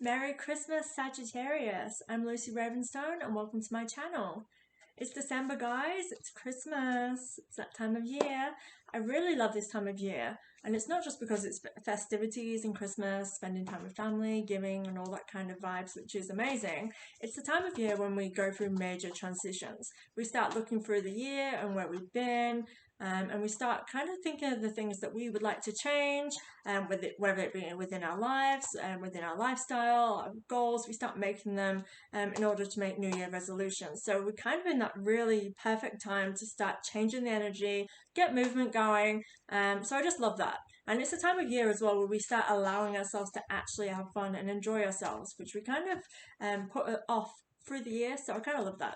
Merry Christmas, Sagittarius! I'm Lucy Ravenstone and welcome to my channel. It's December, guys. It's Christmas. It's that time of year. I really love this time of year. And it's not just because it's festivities and Christmas, spending time with family, giving and all that kind of vibes, which is amazing. It's the time of year when we go through major transitions. We start looking through the year and where we've been, and we start kind of thinking of the things that we would like to change, whether it be within our lives, within our lifestyle, our goals. We start making them in order to make New Year resolutions. So we're kind of in that really perfect time to start changing the energy, get movement going. So I just love that. And it's a time of year as well where we start allowing ourselves to actually have fun and enjoy ourselves, which we kind of put off through the year. So I kind of love that.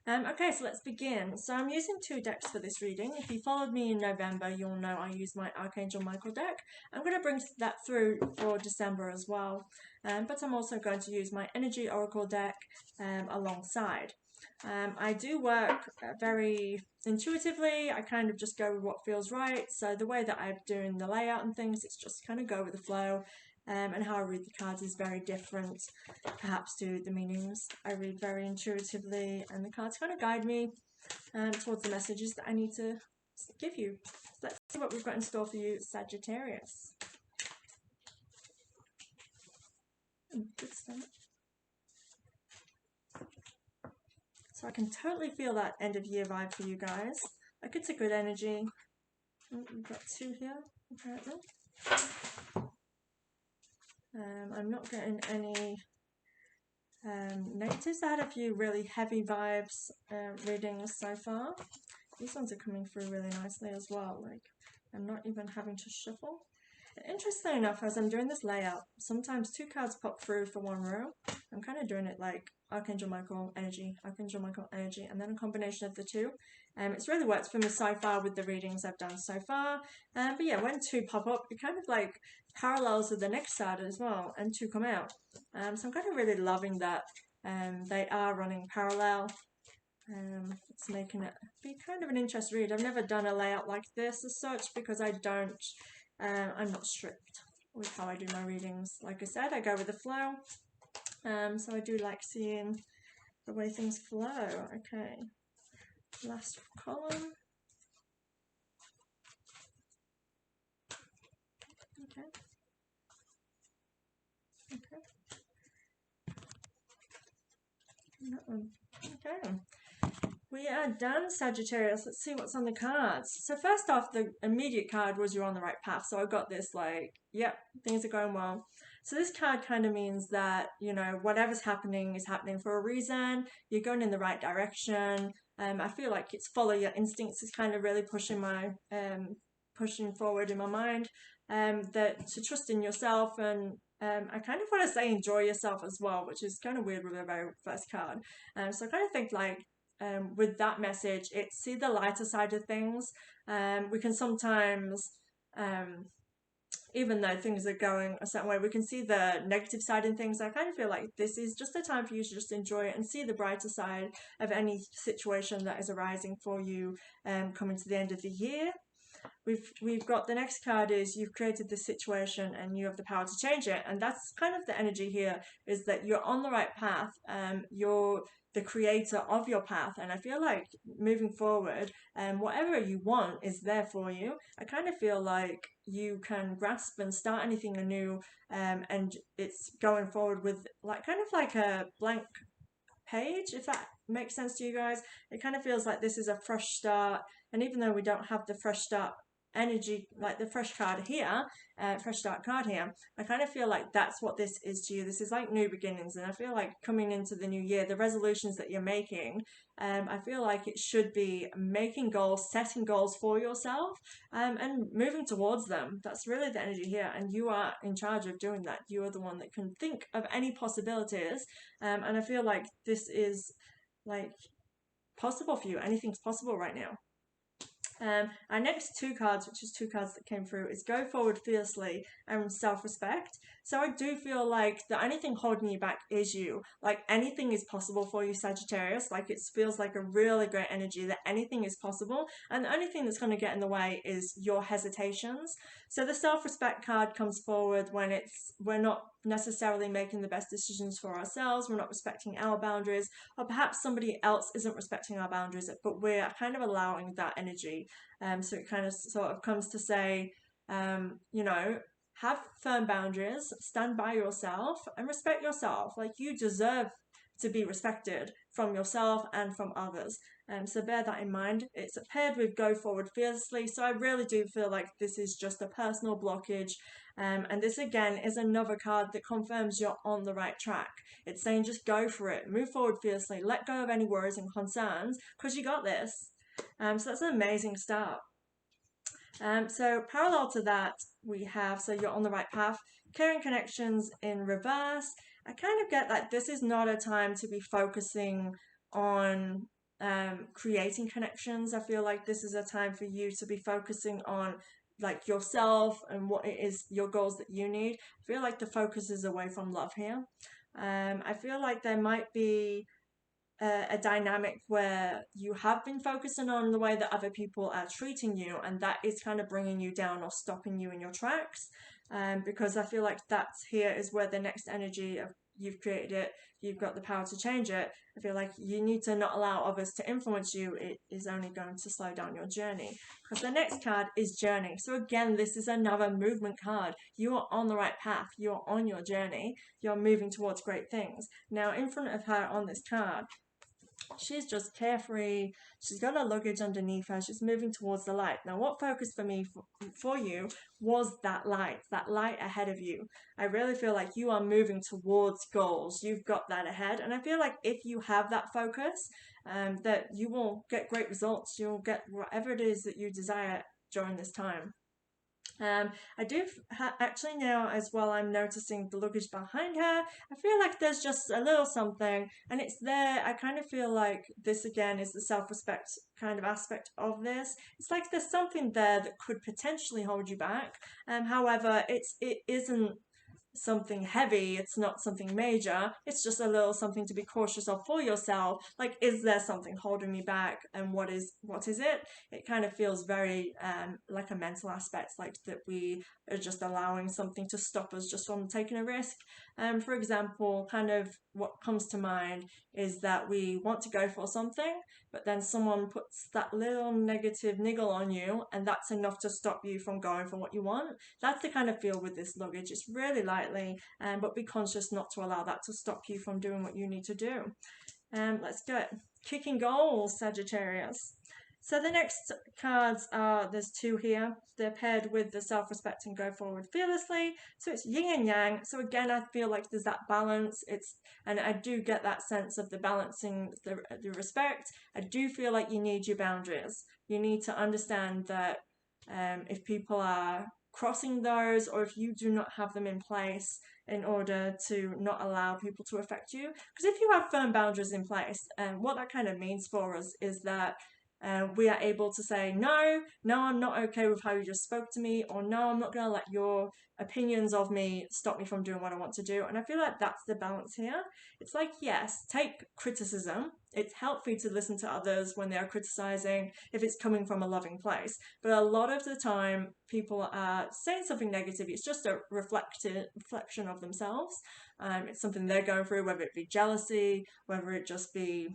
Okay, so let's begin. So I'm using two decks for this reading. If you followed me in November, you'll know I use my Archangel Michael deck. I'm going to bring that through for December as well, but I'm also going to use my Energy Oracle deck alongside. I do work very intuitively. I kind of just go with what feels right. So the way that I'm doing the layout and things, it's just kind of go with the flow. And how I read the cards is very different, perhaps, to the meanings. I read very intuitively, and the cards kind of guide me towards the messages that I need to give you. So let's see what we've got in store for you, Sagittarius. Good stuff. So I can totally feel that end of year vibe for you guys. Like, it's a good energy. Oh, we've got two here, apparently. I'm not getting any negatives. I had a few really heavy vibes readings so far. These ones are coming through really nicely as well. Like, I'm not even having to shuffle. Interesting enough, as I'm doing this layout, sometimes two cards pop through for one row. I'm kind of doing it like Archangel Michael energy, and then a combination of the two. It's really worked for me so far with the readings I've done so far. But yeah, when two pop up, it kind of like parallels with the next card as well, and two come out. So I'm kind of really loving that they are running parallel. It's making it be kind of an interesting read. I've never done a layout like this as such because I'm not strict with how I do my readings. Like I said, I go with the flow. So I do like seeing the way things flow. Okay, last column. Okay. Okay. That one. Okay. We are done, Sagittarius. Let's see what's on the cards. So first off, the immediate card was you're on the right path. So I got this like, yep, things are going well. So this card kind of means that, you know, whatever's happening is happening for a reason. You're going in the right direction. I feel like it's follow your instincts is kind of really pushing forward in my mind. That to trust in yourself, and I kind of want to say enjoy yourself as well, which is kind of weird with the very first card. So I kind of think like with that message, it's see the lighter side of things. We can sometimes, even though things are going a certain way, we can see the negative side in things. I kind of feel like this is just a time for you to just enjoy it and see the brighter side of any situation that is arising for you coming to the end of the year. We've got the next card is you've created this situation and you have the power to change it, and that's kind of the energy here, is that you're on the right path. You're the creator of your path, and I feel like moving forward, whatever you want is there for you. I kind of feel like you can grasp and start anything anew, and it's going forward with like kind of like a blank page, if that makes sense to you guys. It kind of feels like this is a fresh start, and even though we don't have the fresh start energy like the fresh card here, fresh start card here, I kind of feel like that's what this is to you. This is like new beginnings, and I feel like coming into the new year, the resolutions that you're making, I feel like it should be making goals, setting goals for yourself, and moving towards them. That's really the energy here, and you are in charge of doing that. You are the one that can think of any possibilities, and I feel like this is like possible for you. Anything's possible right now. Our next two cards, which is two cards that came through, is Go Forward Fiercely and Self-Respect. So I do feel like the only thing holding you back is you. Like anything is possible for you, Sagittarius. Like it feels like a really great energy that anything is possible. And the only thing that's going to get in the way is your hesitations. So the self-respect card comes forward when we're not necessarily making the best decisions for ourselves, we're not respecting our boundaries, or perhaps somebody else isn't respecting our boundaries, but we're kind of allowing that energy. So it kind of sort of comes to say, you know, have firm boundaries, stand by yourself, and respect yourself. Like you deserve to be respected from yourself and from others. So bear that in mind. It's paired with go forward fearlessly. So I really do feel like this is just a personal blockage. And this again is another card that confirms you're on the right track. It's saying just go for it, move forward fiercely, let go of any worries and concerns because you got this. So that's an amazing start. So parallel to that, we have, so you're on the right path, caring connections in reverse. I kind of get that this is not a time to be focusing on creating connections. I feel like this is a time for you to be focusing on like yourself and what it is, your goals that you need. I feel like the focus is away from love here. I feel like there might be a dynamic where you have been focusing on the way that other people are treating you, and that is kind of bringing you down or stopping you in your tracks. Because I feel like that's here is where the next energy of you've created it, you've got the power to change it. I feel like you need to not allow others to influence you. It is only going to slow down your journey. Because the next card is journey. So again, this is another movement card. You are on the right path. You are on your journey. You're moving towards great things. Now, in front of her on this card, she's just carefree. She's got her luggage underneath her. She's moving towards the light. Now, what focused for me for you was that light ahead of you. I really feel like you are moving towards goals. You've got that ahead. And I feel like if you have that focus, that you will get great results. You'll get whatever it is that you desire during this time. I do actually now as well, I'm noticing the luggage behind her. I feel like there's just a little something and it's there. I kind of feel like this again is the self-respect kind of aspect of this. It's like there's something there that could potentially hold you back. However, it isn't something heavy, it's not something major, it's just a little something to be cautious of for yourself. Like, is there something holding me back, and what is it? It kind of feels very like a mental aspect, like that we are just allowing something to stop us just from taking a risk. For example, kind of what comes to mind is that we want to go for something, but then someone puts that little negative niggle on you, and that's enough to stop you from going for what you want. That's the kind of feel with this luggage. It's really lightly, but be conscious not to allow that to stop you from doing what you need to do. Let's go. Kicking goals, Sagittarius. So the next cards are, there's two here. They're paired with the self-respect and go forward fearlessly. So it's yin and yang. So again, I feel like there's that balance. And I do get that sense of the balancing, the respect. I do feel like you need your boundaries. You need to understand that if people are crossing those, or if you do not have them in place in order to not allow people to affect you. Because if you have firm boundaries in place, what that kind of means for us is that we are able to say, no, I'm not okay with how you just spoke to me, or no, I'm not going to let your opinions of me stop me from doing what I want to do. And I feel like that's the balance here. It's like, yes, take criticism. It's healthy to listen to others when they are criticizing if it's coming from a loving place. But a lot of the time, people are saying something negative. It's just a reflection of themselves. It's something they're going through, whether it be jealousy, whether it just be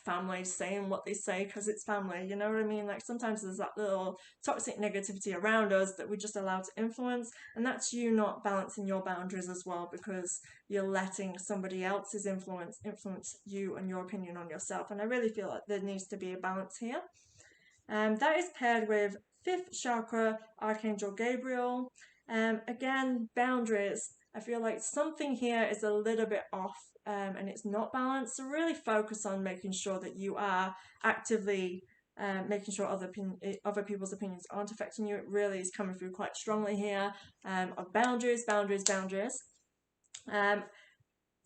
family saying what they say because it's family, you know what I mean? Like sometimes there's that little toxic negativity around us that we just allow to influence, and that's you not balancing your boundaries as well, because you're letting somebody else's influence you and your opinion on yourself. And I really feel like there needs to be a balance here. That is paired with 5th chakra, Archangel Gabriel. Again, boundaries. I feel like something here is a little bit off, and it's not balanced. So really focus on making sure that you are actively making sure other people's opinions aren't affecting you. It really is coming through quite strongly here, of boundaries.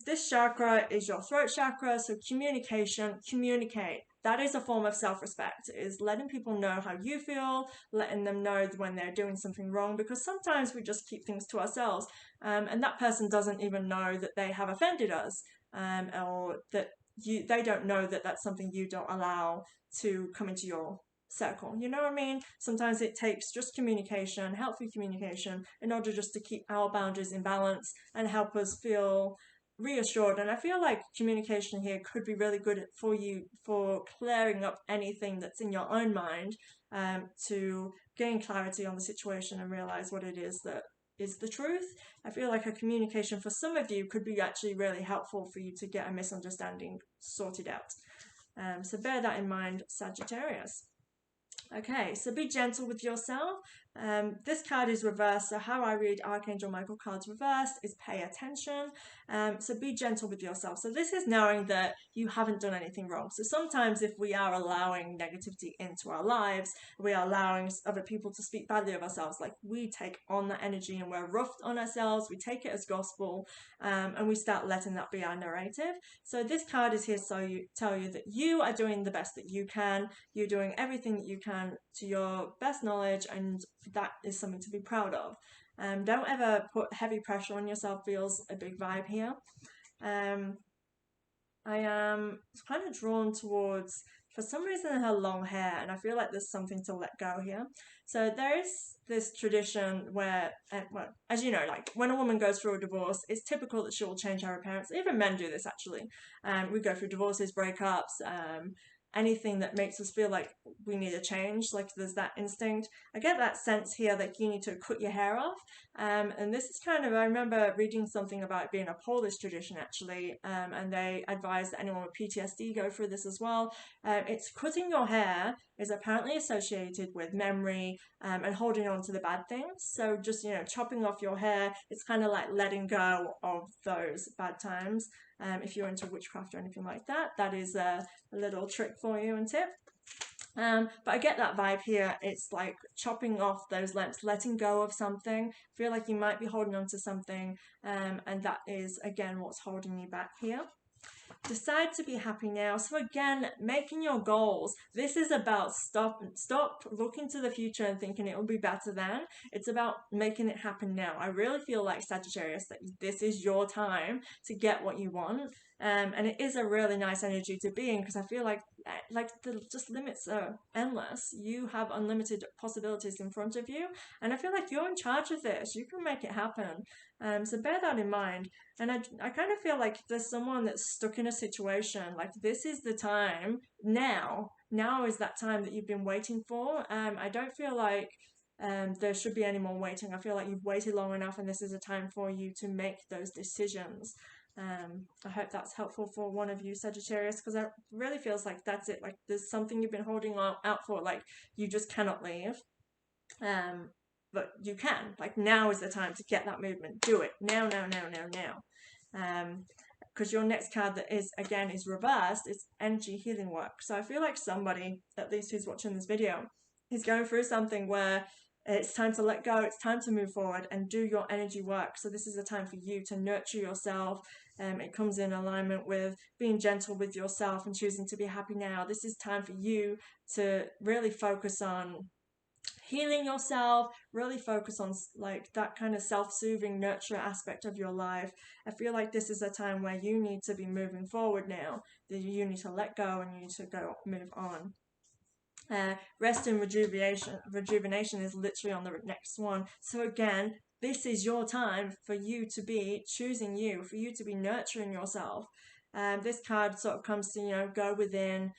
This chakra is your throat chakra, so communication, communicate. that is a form of self-respect, is letting people know how you feel, letting them know when they're doing something wrong, because sometimes we just keep things to ourselves, and that person doesn't even know that they have offended us, or that they don't know that that's something you don't allow to come into your circle. You know what I mean? Sometimes it takes just communication, healthy communication, in order just to keep our boundaries in balance and help us feel reassured. And I feel like communication here could be really good for you for clearing up anything that's in your own mind, to gain clarity on the situation and realize what it is that is the truth. I feel like a communication for some of you could be actually really helpful for you to get a misunderstanding sorted out. So bear that in mind, Sagittarius. Okay, so be gentle with yourself. This card is reversed, so how I read Archangel Michael cards reversed is pay attention. So be gentle with yourself. So this is knowing that you haven't done anything wrong. So sometimes if we are allowing negativity into our lives, we are allowing other people to speak badly of ourselves, like we take on that energy and we're rough on ourselves, we take it as gospel, and we start letting that be our narrative. So this card is here so you tell you that you are doing the best that you can, you're doing everything that you can to your best knowledge, and that is something to be proud of. Don't ever put heavy pressure on yourself, feels a big vibe here. I am kind of drawn towards, for some reason, her long hair, and I feel like there's something to let go here. So there is this tradition where, well, as you know, like when a woman goes through a divorce, it's typical that she will change her appearance. Even men do this, actually. We go through divorces, breakups, anything that makes us feel like we need a change, like there's that instinct. I get that sense here that you need to cut your hair off, and this is kind of, I remember reading something about it being a Polish tradition actually, and they advise that anyone with PTSD go through this as well. It's cutting your hair is apparently associated with memory, and holding on to the bad things. So just, you know, chopping off your hair, it's kind of like letting go of those bad times. If you're into witchcraft or anything like that, that is a little trick for you and tip. But I get that vibe here. It's like chopping off those lengths, letting go of something. Feel like you might be holding on to something, and that is, again, what's holding you back here. Decide to be happy now. So again, making your goals. This is about stop looking to the future and thinking it will be better then. It's about making it happen now. I really feel like, Sagittarius, that this is your time to get what you want. And it is a really nice energy to be in, because I feel like the just limits are endless. You have unlimited possibilities in front of you, and I feel like you're in charge of this. You can make it happen. So bear that in mind. And I kind of feel like there's someone that's stuck in a situation, like this is the time now. Now is that time that you've been waiting for. I don't feel like there should be any more waiting. I feel like you've waited long enough, and this is a time for you to make those decisions. I hope that's helpful for one of you, Sagittarius, because it really feels like that's it. Like there's something you've been holding out for, like you just cannot leave. But you can. Like now is the time to get that movement. Do it now, now, now, now, now. Because your next card that is, again, is reversed, it's energy healing work. So I feel like somebody, at least who's watching this video, is going through something where it's time to let go, it's time to move forward and do your energy work. So this is a time for you to nurture yourself. It comes in alignment with being gentle with yourself and choosing to be happy now. This is time for you to really focus on healing yourself, really focus on like that kind of self-soothing nurture aspect of your life. I feel like this is a time where you need to be moving forward now, that you need to let go and you need to go move on. Rest and rejuvenation is literally on the next one. So again, this is your time for you to be choosing you, for you to be nurturing yourself. This card sort of comes to, you know, go within,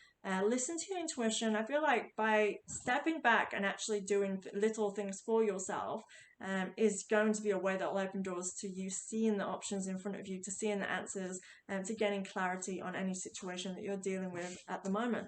listen to your intuition. I feel like by stepping back and actually doing little things for yourself is going to be a way that will open doors to you seeing the options in front of you, to seeing the answers, and to getting clarity on any situation that you're dealing with at the moment.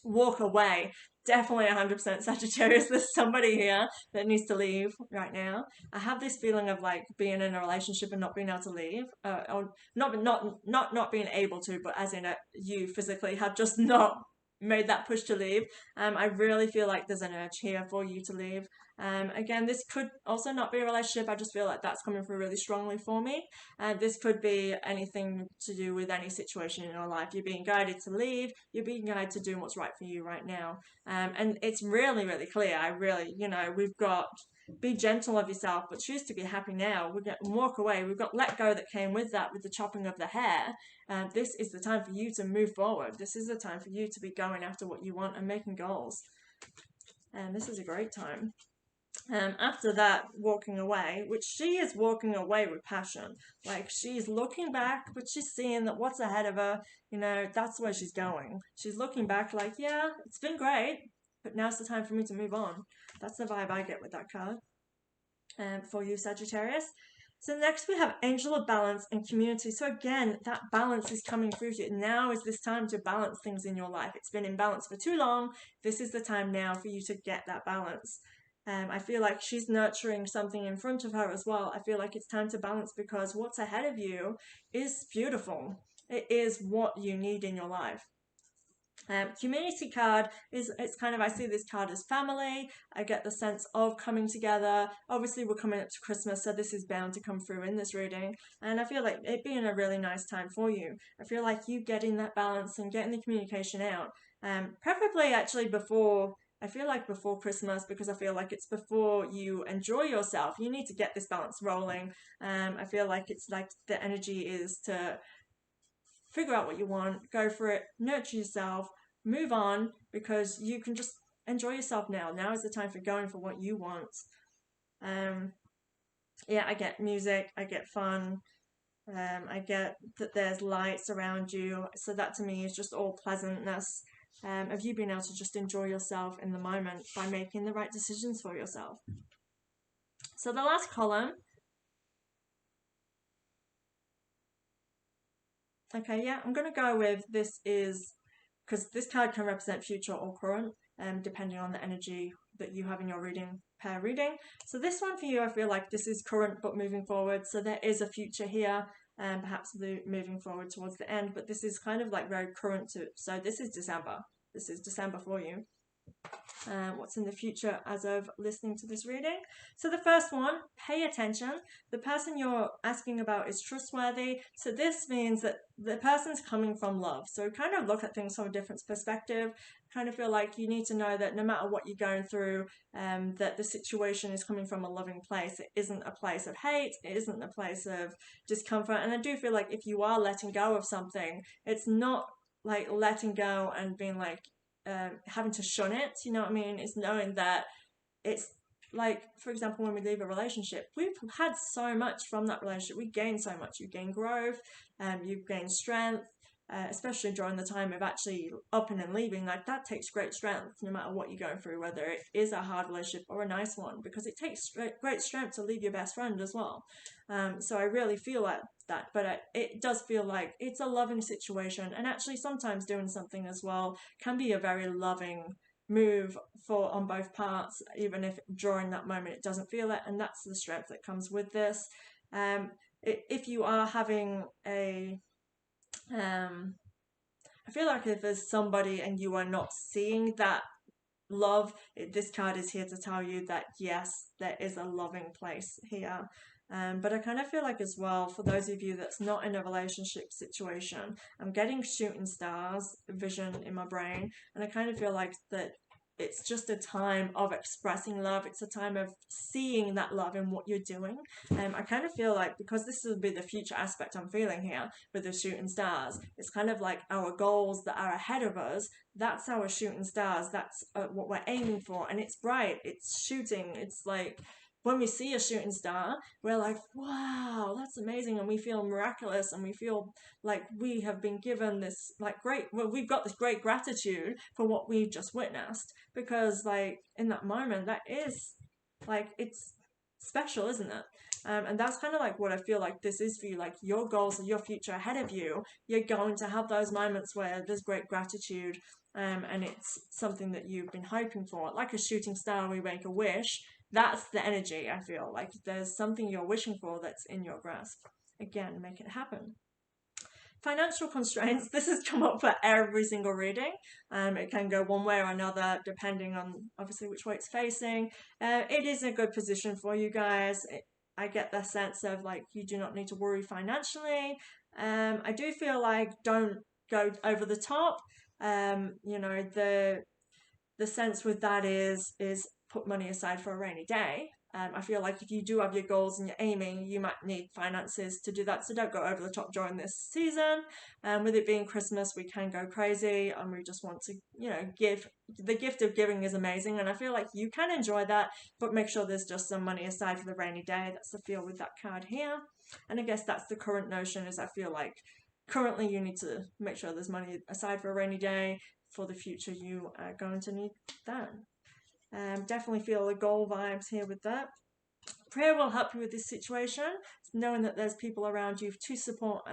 Walk away. Definitely 100% Sagittarius. There's somebody here that needs to leave right now. I have this feeling of like being in a relationship and not being able to leave, or not being able to, but as in you physically have just not made that push to leave. I really feel like there's an urge here for you to leave. Again, this could also not be a relationship. I just feel like that's coming through really strongly for me. This could be anything to do with any situation in your life. You're being guided to leave. You're being guided to do what's right for you right now. And it's really, really clear. I really, we've got be gentle of yourself, but choose to be happy now. We get walk away. We've got let go that came with that, with the chopping of the hair. This is the time for you to move forward. This is the time for you to be going after what you want and making goals. And this is a great time. After that, walking away, which she is walking away with passion. Like, she's looking back, but she's seeing that what's ahead of her, that's where she's going. She's looking back like, yeah, it's been great, but now's the time for me to move on. That's the vibe I get with that card. For you, Sagittarius. So next we have Angel of Balance and Community. So again, that balance is coming through to you. Now is this time to balance things in your life. It's been imbalanced for too long. This is the time now for you to get that balance. I feel like she's nurturing something in front of her as well. I feel like it's time to balance because what's ahead of you is beautiful. It is what you need in your life. Community card it's kind of, I see this card as family. I get the sense of coming together. Obviously we're coming up to Christmas, so this is bound to come through in this reading, and I feel like it being a really nice time for you. I feel like you getting that balance and getting the communication out, preferably actually before Christmas, because I feel like it's before you enjoy yourself. You need to get this balance rolling. I feel like it's like the energy is to figure out what you want, go for it, nurture yourself, move on, because you can just enjoy yourself now. Now is the time for going for what you want. Yeah, I get music, I get fun, I get that there's lights around you. So that to me is just all pleasantness, of you being able to just enjoy yourself in the moment by making the right decisions for yourself. So the last column. Okay, yeah, I'm going to go with this is, because this card can represent future or current, depending on the energy that you have in your pair reading. So this one for you, I feel like this is current but moving forward. So there is a future here, and perhaps moving forward towards the end, but this is kind of like very current to, so this is December. This is December for you. What's in the future as of listening to this reading. So the first one, pay attention. The person you're asking about is trustworthy. So this means that the person's coming from love. So kind of look at things from a different perspective. Kind of feel like you need to know that no matter what you're going through, that the situation is coming from a loving place. It isn't a place of hate. It isn't a place of discomfort. And I do feel like if you are letting go of something, it's not like letting go and being like, having to shun it, you know what I mean? It's knowing that it's like, for example, when we leave a relationship, we've had so much from that relationship. We gain so much. You gain growth, you gain strength, especially during the time of actually upping and leaving. Like, that takes great strength no matter what you're going through, whether it is a hard relationship or a nice one, because it takes great strength to leave your best friend as well. So I really feel like that, but it does feel like it's a loving situation, and actually sometimes doing something as well can be a very loving move for on both parts, even if during that moment it doesn't feel it, and that's the strength that comes with this. If you are having a I feel like if there's somebody and you are not seeing that love, this card is here to tell you that yes, there is a loving place here. But I kind of feel like as well, for those of you that's not in a relationship situation, I'm getting shooting stars vision in my brain, and I kind of feel like that it's just a time of expressing love. It's a time of seeing that love in what you're doing. I kind of feel like, because this will be the future aspect I'm feeling here with the shooting stars, it's kind of like our goals that are ahead of us. That's our shooting stars. That's what we're aiming for. And it's bright. It's shooting. It's like, when we see a shooting star, we're like, wow, that's amazing. And we feel miraculous, and we feel like we have been given this we've got this great gratitude for what we've just witnessed, because like in that moment, that is like, it's special, isn't it? And that's kind of like what I feel like this is for you. Like, your goals and your future ahead of you, you're going to have those moments where there's great gratitude, and it's something that you've been hoping for. Like a shooting star, we make a wish. That's the energy. I feel like there's something you're wishing for that's in your grasp. Again, make it happen. Financial constraints. This has come up for every single reading. It can go one way or another depending on obviously which way it's facing. It is a good position for you guys. I get the sense of like you do not need to worry financially. I do feel like don't go over the top. You know, the sense with that is put money aside for a rainy day. I feel like if you do have your goals and you're aiming, you might need finances to do that. So don't go over the top during this season. With it being Christmas, we can go crazy and we just want to, you know, give. The gift of giving is amazing. And I feel like you can enjoy that, but make sure there's just some money aside for the rainy day. That's the feel with that card here. And I guess that's the current notion is I feel like currently you need to make sure there's money aside for a rainy day. For the future, you are going to need that. Definitely feel the goal vibes here with that. Prayer will help you with this situation, knowing that there's people around you to support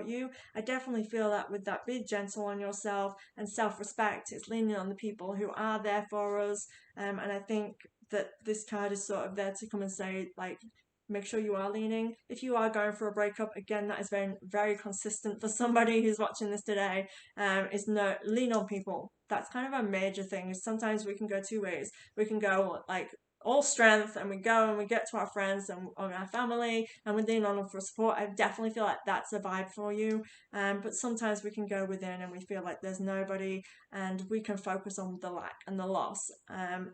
you. I definitely feel that with that, be gentle on yourself and self-respect. It's leaning on the people who are there for us, and I think that this card is sort of there to come and say like, make sure you are leaning. If you are going for a breakup, again, that is very, very consistent for somebody who's watching this today, is no, lean on people. That's kind of a major thing. Sometimes we can go two ways. We can go like all strength and we go and we get to our friends and our family and we lean on them for support. I definitely feel like that's a vibe for you. But sometimes we can go within and we feel like there's nobody and we can focus on the lack and the loss.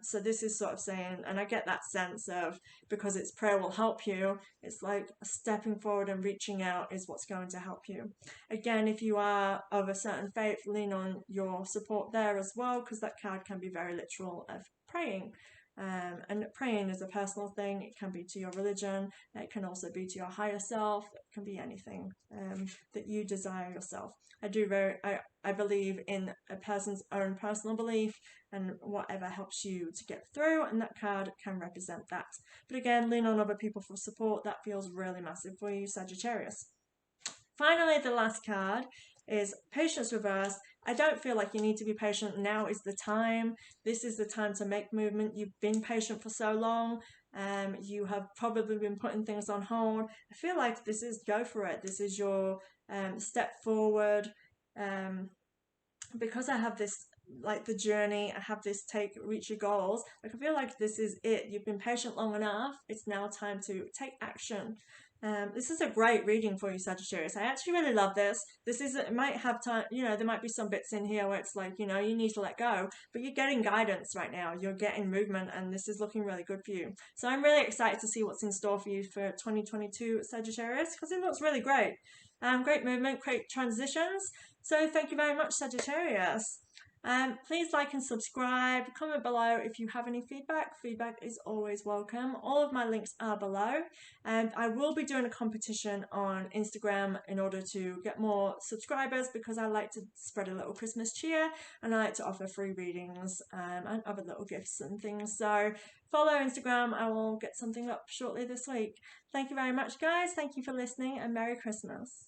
So this is sort of saying, and I get that sense of, because it's prayer will help you, it's like stepping forward and reaching out is what's going to help you. Again, if you are of a certain faith, lean on your support there as well, because that card can be very literal of praying. And praying is a personal thing. It can be to your religion. It can also be to your higher self. It can be anything that you desire yourself. I believe in a person's own personal belief and whatever helps you to get through, and that card can represent that. But again, lean on other people for support. That feels really massive for you, Sagittarius. Finally, the last card is Patience Reversed. I don't feel like you need to be patient. Now is the time. This is the time to make movement. You've been patient for so long. You have probably been putting things on hold. I feel like this is go for it. This is your step forward. Because I have this like the journey, I have this reach your goals. Like I feel like this is it. You've been patient long enough. It's now time to take action. This is a great reading for you, Sagittarius. I actually really love this. It might have time, you know, there might be some bits in here where it's like, you know, you need to let go, but you're getting guidance right now. You're getting movement and this is looking really good for you. So I'm really excited to see what's in store for you for 2022, Sagittarius, because it looks really great. Great movement, great transitions. So thank you very much, Sagittarius. Please like and subscribe, comment below if you have any feedback. Feedback is always welcome. All of my links are below, and I will be doing a competition on Instagram in order to get more subscribers, because I like to spread a little Christmas cheer and I like to offer free readings and other little gifts and things. So follow Instagram. I will get something up shortly this week. Thank you very much, guys. Thank you for listening and Merry Christmas.